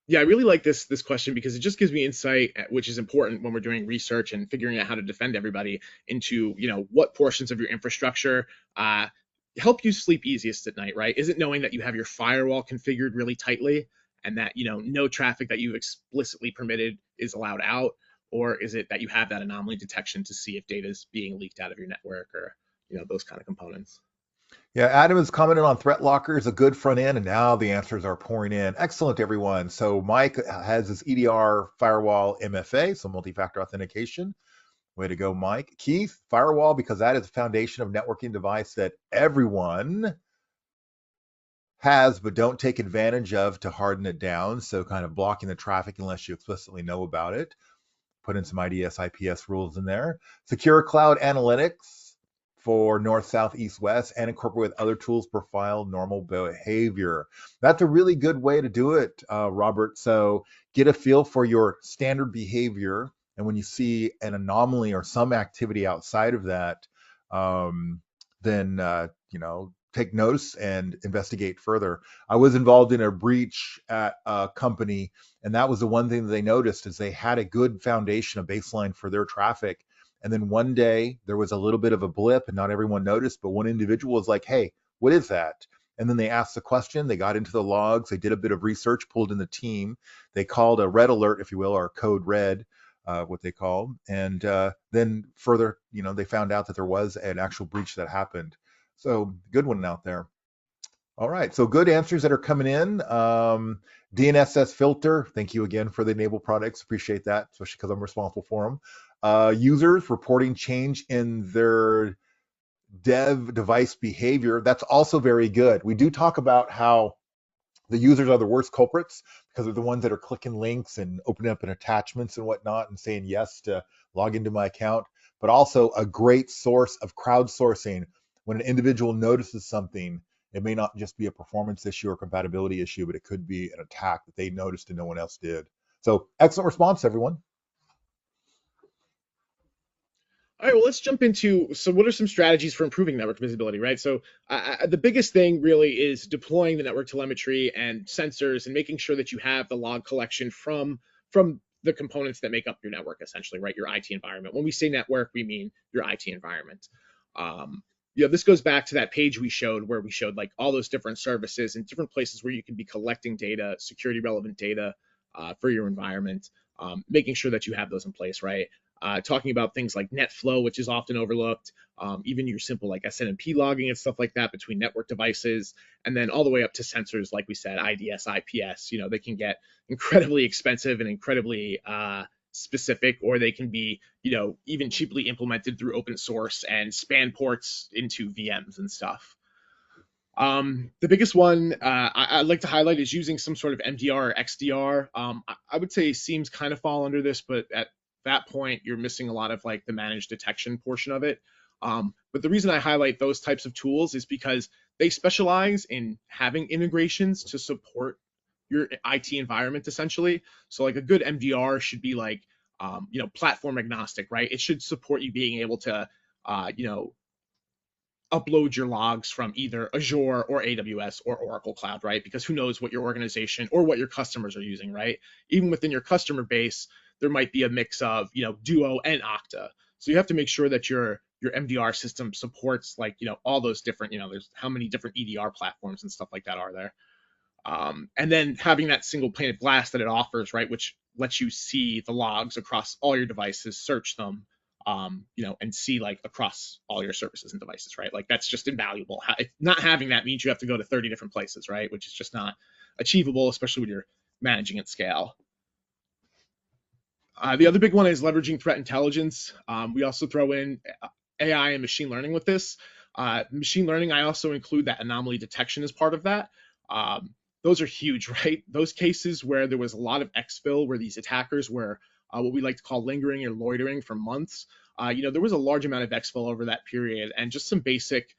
Yeah, I really like this question because it just gives me insight, which is important when we're doing research and figuring out how to defend everybody into, what portions of your infrastructure help you sleep easiest at night, right? Is it knowing that you have your firewall configured really tightly and that, no traffic that you've explicitly permitted is allowed out? Or is it that you have that anomaly detection to see if data is being leaked out of your network or, those kind of components? Yeah, Adam has commented on ThreatLocker is a good front end, and now the answers are pouring in. Excellent, everyone. So Mike has his EDR firewall MFA, so multi-factor authentication. Way to go, Mike. Keith, firewall, because that is the foundation of networking device that everyone has, but don't take advantage of to harden it down. So kind of blocking the traffic unless you explicitly know about it. Put in some IDS, IPS rules in there. Secure cloud analytics for north, south, east, west, and incorporate with other tools, profile normal behavior. That's a really good way to do it, Robert. So get a feel for your standard behavior. And when you see an anomaly or some activity outside of that, then, take notice and investigate further. I was involved in a breach at a company, and that was the one thing that they noticed is they had a good foundation, a baseline for their traffic. And then one day there was a little bit of a blip and not everyone noticed, but one individual was like, hey, what is that? And then they asked the question, they got into the logs, they did a bit of research, pulled in the team. They called a red alert, if you will, or code red, what they called. And then further, they found out that there was an actual breach that happened. So good one out there. All right, so good answers that are coming in. DNSS filter, thank you again for the N-able products. Appreciate that, especially because I'm responsible for them. users reporting change in their dev device behavior. That's also very good. We do talk about how the users are the worst culprits because they're the ones that are clicking links and opening up in attachments and whatnot and saying yes to log into my account, but also a great source of crowdsourcing. When an individual notices something, it may not just be a performance issue or compatibility issue, but it could be an attack that they noticed and no one else did. So excellent response, everyone. All right, well, let's jump into, so what are some strategies for improving network visibility, right? So the biggest thing really is deploying the network telemetry and sensors and making sure that you have the log collection from the components that make up your network, essentially, right? Your IT environment. When we say network, we mean your IT environment. This goes back to that page we showed where we showed like all those different services and different places where you can be collecting data, security relevant data for your environment, making sure that you have those in place, right? Talking about things like NetFlow, which is often overlooked, even your simple like SNMP logging and stuff like that between network devices, and then all the way up to sensors, like we said, IDS, IPS. They can get incredibly expensive and incredibly specific, or they can be, even cheaply implemented through open source and span ports into VMs and stuff. The biggest one I'd like to highlight is using some sort of MDR or XDR. I would say SIEMs kind of fall under this, but at that point, you're missing a lot of like the managed detection portion of it. But the reason I highlight those types of tools is because they specialize in having integrations to support your IT environment, essentially. So like a good MDR should be like, platform agnostic, right? It should support you being able to, upload your logs from either Azure or AWS or Oracle Cloud, right? Because who knows what your organization or what your customers are using, right? Even within your customer base, there might be a mix of, Duo and Okta. So you have to make sure that your MDR system supports like, all those different, there's how many different EDR platforms and stuff like that are there. And then having that single pane of glass that it offers, right, which lets you see the logs across all your devices, search them, and see like across all your services and devices, right? Like that's just invaluable. Not having that means you have to go to 30 different places, right? Which is just not achievable, especially when you're managing at scale. The other big one is leveraging threat intelligence. We also throw in AI and machine learning with this. Machine learning, I also include that anomaly detection as part of that. Those are huge, right? Those cases where there was a lot of exfil, where these attackers were what we like to call lingering or loitering for months. There was a large amount of exfil over that period, and just some basic,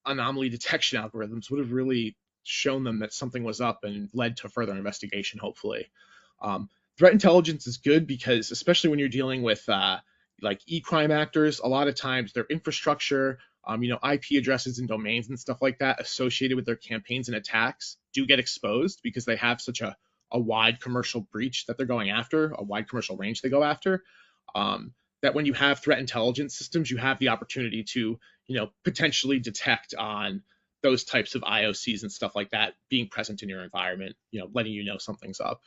anomaly detection algorithms would have really shown them that something was up and led to further investigation, hopefully. Threat intelligence is good because, especially when you're dealing with like e-crime actors, a lot of times their infrastructure, IP addresses and domains and stuff like that associated with their campaigns and attacks do get exposed because they have such a wide commercial breach that they're going after, a wide commercial range they go after, that when you have threat intelligence systems, you have the opportunity to, potentially detect on those types of IOCs and stuff like that being present in your environment, letting you know something's up.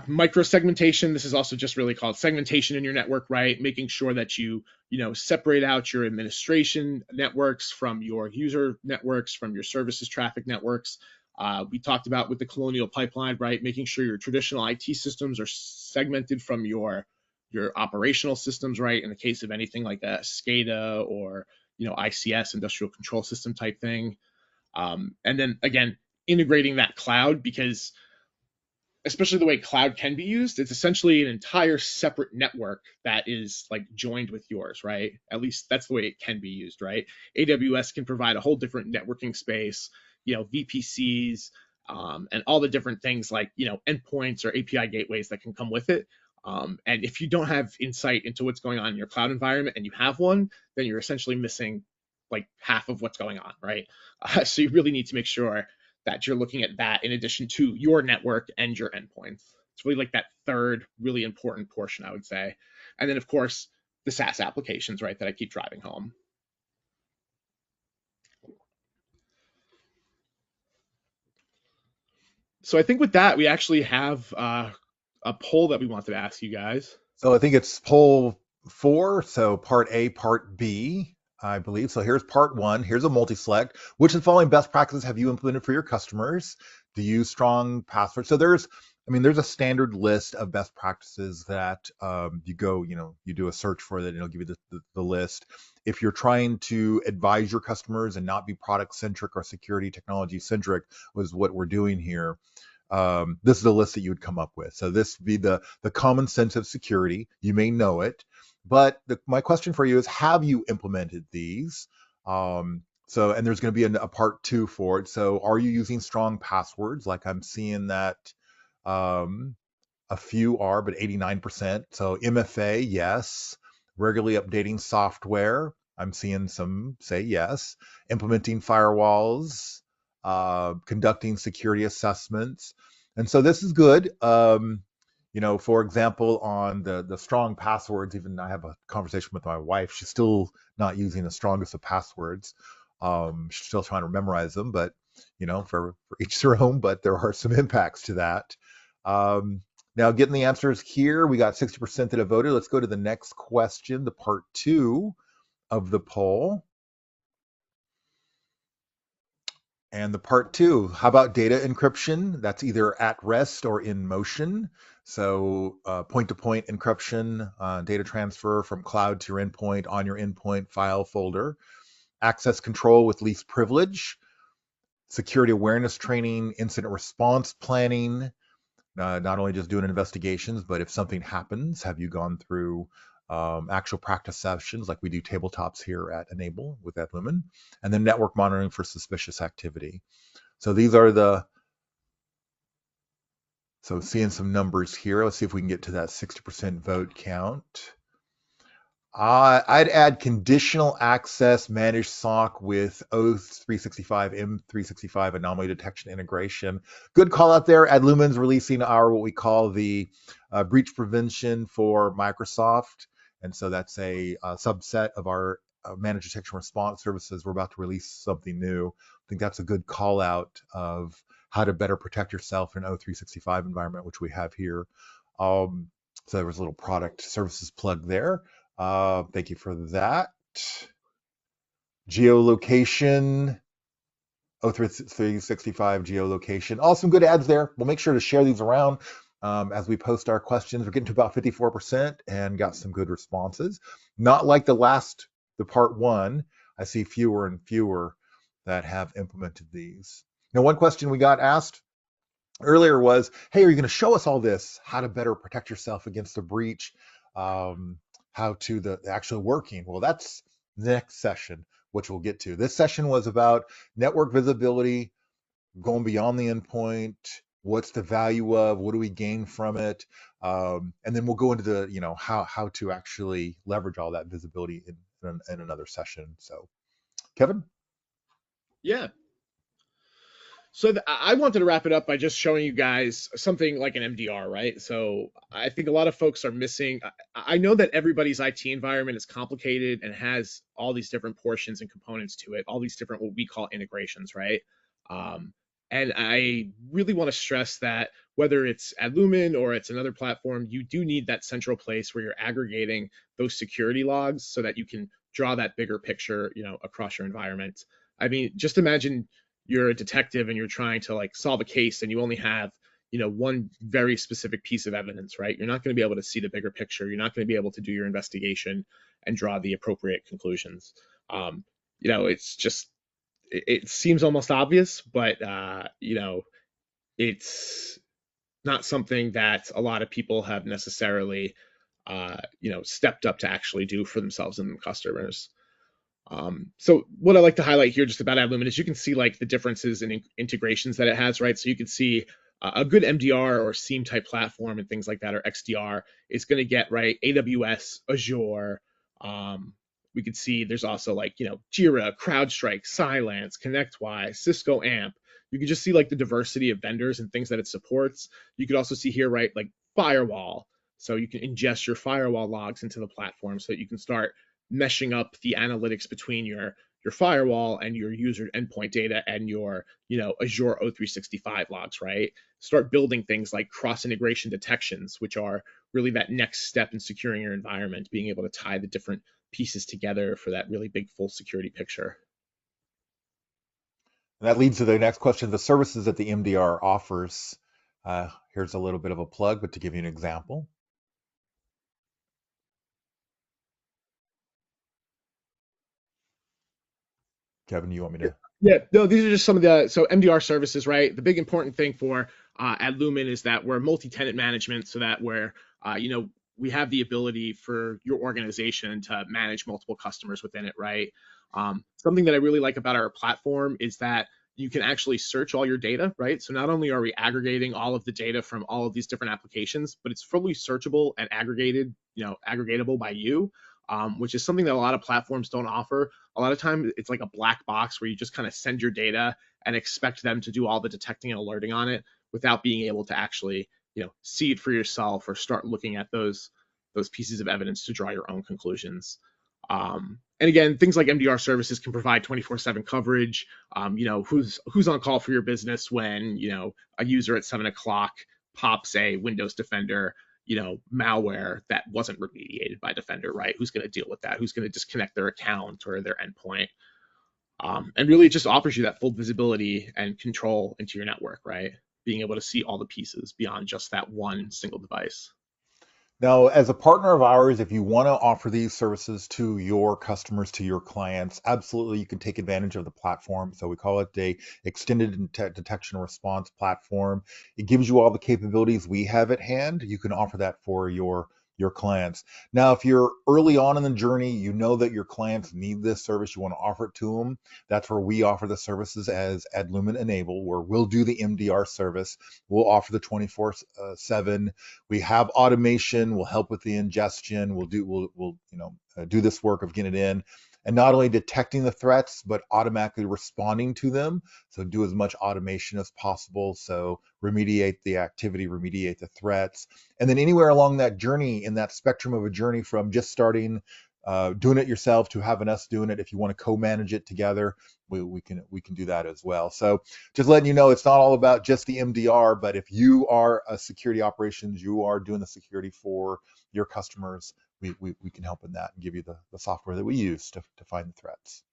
Micro-segmentation, this is also just really called segmentation in your network, right? Making sure that you separate out your administration networks from your user networks, from your services traffic networks. We talked about with the Colonial Pipeline, right? Making sure your traditional IT systems are segmented from your operational systems, right? In the case of anything like a SCADA or, ICS, industrial control system type thing. And then again, integrating that cloud, because especially the way cloud can be used, it's essentially an entire separate network that is like joined with yours, right? At least that's the way it can be used, right? AWS can provide a whole different networking space, VPCs, and all the different things like, endpoints or API gateways that can come with it. And if you don't have insight into what's going on in your cloud environment and you have one, then you're essentially missing like half of what's going on, right? So you really need to make sure that you're looking at that in addition to your network and your endpoints. It's really like that third really important portion, I would say. And then, of course, the SaaS applications, right, that I keep driving home. So I think with that, we actually have a poll that we wanted to ask you guys. So I think it's poll 4, so part A, part B, I believe. So here's part 1. Here's a multi-select. Which of the following best practices have you implemented for your customers? to use strong passwords. So there's a standard list of best practices that you go, you do a search for that, and it'll give you the list. If you're trying to advise your customers and not be product centric or security technology centric, was what we're doing here. This is the list that you would come up with. So this would be the common sense of security. You may know it, but my question for you is, have you implemented these? And there's going to be a part 2 for it. So are you using strong passwords? Like I'm seeing that a few are, but 89%. So MFA, yes. Regularly updating software. I'm seeing some say yes. Implementing firewalls, conducting security assessments. And so this is good. For example, on the strong passwords, even I have a conversation with my wife. She's still not using the strongest of passwords. She's still trying to memorize them, but for each their own. But there are some impacts to that. Now, getting the answers here, we got 60% that have voted. Let's go to the next question, the part 2 of the poll. And the part 2, how about data encryption? That's either at rest or in motion. So point-to-point encryption, data transfer from cloud to your endpoint, on your endpoint file folder. Access control with least privilege. Security awareness training, incident response planning. Not only just doing investigations, but if something happens, have you gone through actual practice sessions like we do tabletops here at Enable with Ed Lumen, and then network monitoring for suspicious activity. So these are seeing some numbers here. Let's see if we can get to that 60% vote count. I'd add conditional access managed SOC with O365, M365 anomaly detection integration. Good call out there. Adlumen's releasing what we call the breach prevention for Microsoft. And so that's a subset of our managed detection response services. We're about to release something new. I think that's a good call out of how to better protect yourself in an O365 environment, which we have here. So there was a little product services plug there. Thank you for that. Geolocation, O365 geolocation. All some good ads there. We'll make sure to share these around as we post our questions. We're getting to about 54% and got some good responses. Not like the part 1. I see fewer and fewer that have implemented these. Now, one question we got asked earlier was, hey, are you going to show us all this, how to better protect yourself against a breach? How to the actual working. Well, that's the next session, which we'll get to. This session was about network visibility, going beyond the endpoint. What's the value of? What do we gain from it? And then we'll go into the, how to actually leverage all that visibility in another session. So, Kevin? Yeah. So I wanted to wrap it up by just showing you guys something like an MDR, right? So I think a lot of folks are missing. I know that everybody's IT environment is complicated and has all these different portions and components to it, all these different what we call integrations, right? And I really want to stress that whether it's Adlumen or it's another platform, you do need that central place where you're aggregating those security logs so that you can draw that bigger picture, across your environment. I mean, just imagine you're a detective and you're trying to solve a case and you only have one very specific piece of evidence, right? You're not going to be able to see the bigger picture. You're not going to be able to do your investigation and draw the appropriate conclusions. It's just it seems almost obvious, but it's not something that a lot of people have necessarily stepped up to actually do for themselves and customers. So what I like to highlight here just about Adlumen is you can see the differences in integrations that it has, right? So you can see a good MDR or SIEM type platform and things like that, or XDR, is going to get AWS, Azure. We could see there's also Jira, CrowdStrike, Cylance, ConnectWise, Cisco AMP. You can just see the diversity of vendors and things that it supports. You could also see here, right, firewall. So you can ingest your firewall logs into the platform so that you can start meshing up the analytics between your firewall and your user endpoint data and your Azure O365 logs, right? Start building things like cross integration detections, which are really that next step in securing your environment, being able to tie the different pieces together for that really big full security picture. And that leads to the next question, the services that the MDR offers. Here's a little bit of a plug, but to give you an example. Kevin, you want me to? Yeah, no, these are just some of the so MDR services, right? The big important thing for at Lumen is that we're multi-tenant management, so that we're we have the ability for your organization to manage multiple customers within it, right? Something that I really like about our platform is that you can actually search all your data, right? So not only are we aggregating all of the data from all of these different applications, but it's fully searchable and aggregated, aggregatable by you, which is something that a lot of platforms don't offer. A lot of times it's like a black box where you just kind of send your data and expect them to do all the detecting and alerting on it without being able to actually see it for yourself or start looking at those pieces of evidence to draw your own conclusions. And again, things like MDR services can provide 24/7 coverage. Who's on call for your business when a user at 7 o'clock pops a Windows Defender malware that wasn't remediated by Defender, right? Who's going to deal with that? Who's going to disconnect their account or their endpoint? And really, it just offers you that full visibility and control into your network, right? Being able to see all the pieces beyond just that one single device. Now, as a partner of ours, if you want to offer these services to your customers, to your clients, absolutely you can take advantage of the platform. So we call it a extended detection response platform. It gives you all the capabilities we have at hand. You can offer that for your clients. Now, if you're early on in the journey, you know that your clients need this service, you want to offer it to them. That's where we offer the services as Adlumin Enable, where we'll do the MDR service. We'll offer the 24/7. We have automation. We'll help with the ingestion. We'll do this work of getting it in, and not only detecting the threats, but automatically responding to them. So do as much automation as possible. So remediate the activity, remediate the threats, and then anywhere along that journey, in that spectrum of a journey from just starting doing it yourself to having us doing it. If you want to co-manage it together, we can do that as well. So just letting you know, it's not all about just the MDR, but if you are a security operations, you are doing the security for your customers, we can help in that and give you the software that we use to find the threats.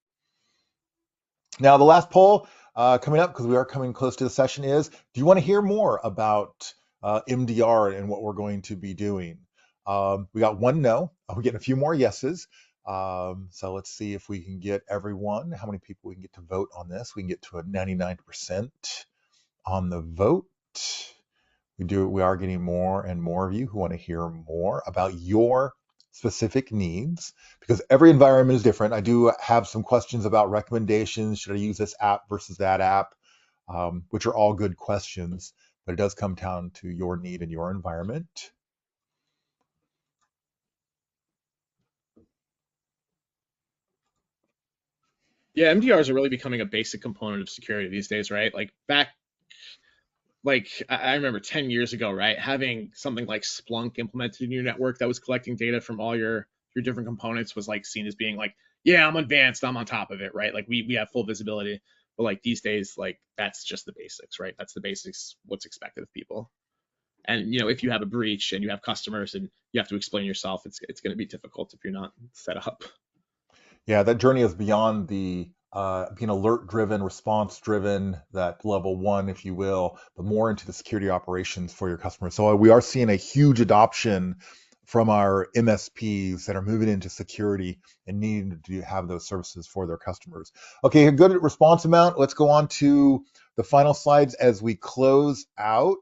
Now, the last poll coming up, because we are coming close to the session, is do you want to hear more about MDR and what we're going to be doing? We got one no. We're getting a few more yeses. So let's see if we can get everyone, how many people we can get to vote on this. We can get to a 99% on the vote. We are getting more and more of you who want to hear more about your specific needs, because every environment is different. I do have some questions about recommendations. Should I use this app versus that app? Which are all good questions, but it does come down to your need and your environment. Yeah, MDRs are really becoming a basic component of security these days, right? I remember 10 years ago, right, having something like Splunk implemented in your network that was collecting data from all your different components was like seen as being like, yeah, I'm advanced, I'm on top of it, right? Like we have full visibility. But like these days, like that's just the basics, right? That's the basics, what's expected of people. And if you have a breach and you have customers and you have to explain yourself, it's going to be difficult if you're not set up. Yeah, that journey is beyond the being alert driven, response driven, that level one, if you will, but more into the security operations for your customers. So we are seeing a huge adoption from our MSPs that are moving into security and needing to have those services for their customers. Okay, good response amount. Let's go on to the final slides as we close out.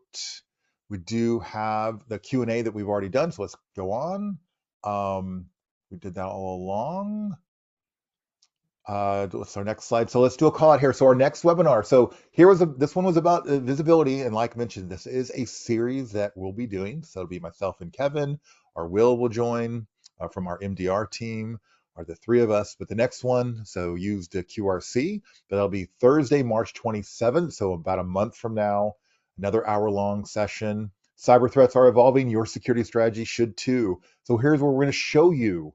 We do have the Q&A that we've already done, so let's go on. We did that all along. What's our next slide? So let's do a call out here. So our next webinar. So this one was about visibility, and like I mentioned, this is a series that we'll be doing. So it'll be myself and Kevin, or Will join from our MDR team, or the three of us. But the next one, so use the QRC, but that'll be Thursday, March 27th. So about a month from now, another hour-long session. Cyber threats are evolving. Your security strategy should too. So here's where we're going to show you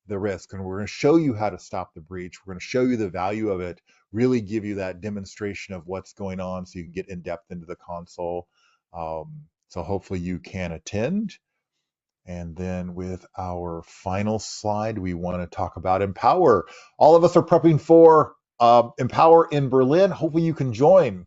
the risk, and we're going to show you how to stop the breach. We're going to show you the value of it, really give you that demonstration of what's going on so you can get in depth into the console. So hopefully you can attend. And then with our final slide, we want to talk about Empower. All of us are prepping for Empower in Berlin. Hopefully you can join.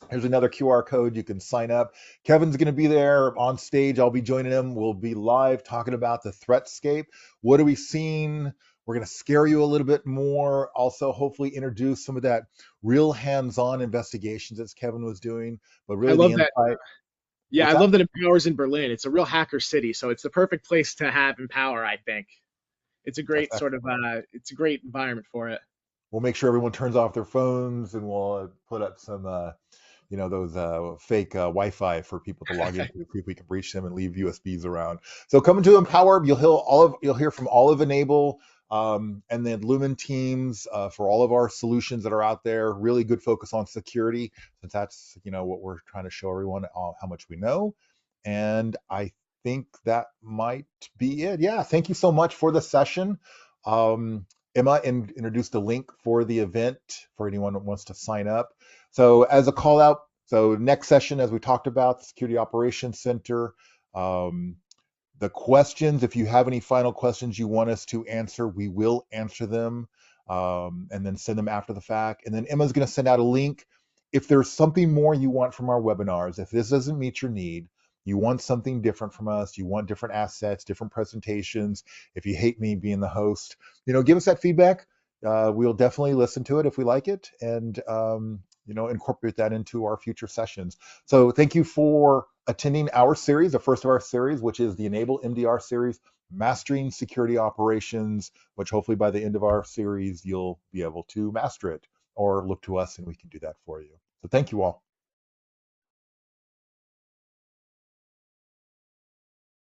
Here's another QR code. You can sign up. Kevin's going to be there on stage. I'll be joining him. We'll be live talking about the threatscape. What are we seeing? We're going to scare you a little bit more. Also, hopefully introduce some of that real hands-on investigations that Kevin was doing, but I really the love that. insight. Yeah, What's I that? love that Empower's in Berlin. It's a real hacker city, so it's the perfect place to have Empower, I think. It's a That's great sort of it's a great environment for it. We'll make sure everyone turns off their phones, and we'll put up some, those fake Wi-Fi for people to log into, see if we can breach them and leave USBs around. So coming to Empower, you'll hear from all of Enable, and then Lumen teams for all of our solutions that are out there. Really good focus on security, since that's what we're trying to show everyone how much we know. And I think that might be it. Yeah, thank you so much for the session. Emma introduced a link for the event for anyone that wants to sign up. So as a call out, so next session, as we talked about, the Security Operations Center, the questions, if you have any final questions you want us to answer, we will answer them, and then send them after the fact. And then Emma's going to send out a link. If there's something more you want from our webinars, if this doesn't meet your need, you want something different from us, you want different assets, different presentations, if you hate me being the host, give us that feedback. We'll definitely listen to it if we like it, and incorporate that into our future sessions. So thank you for attending our series, the first of our series, which is the Enable MDR series, Mastering Security Operations, which hopefully by the end of our series, you'll be able to master it or look to us and we can do that for you. So thank you all.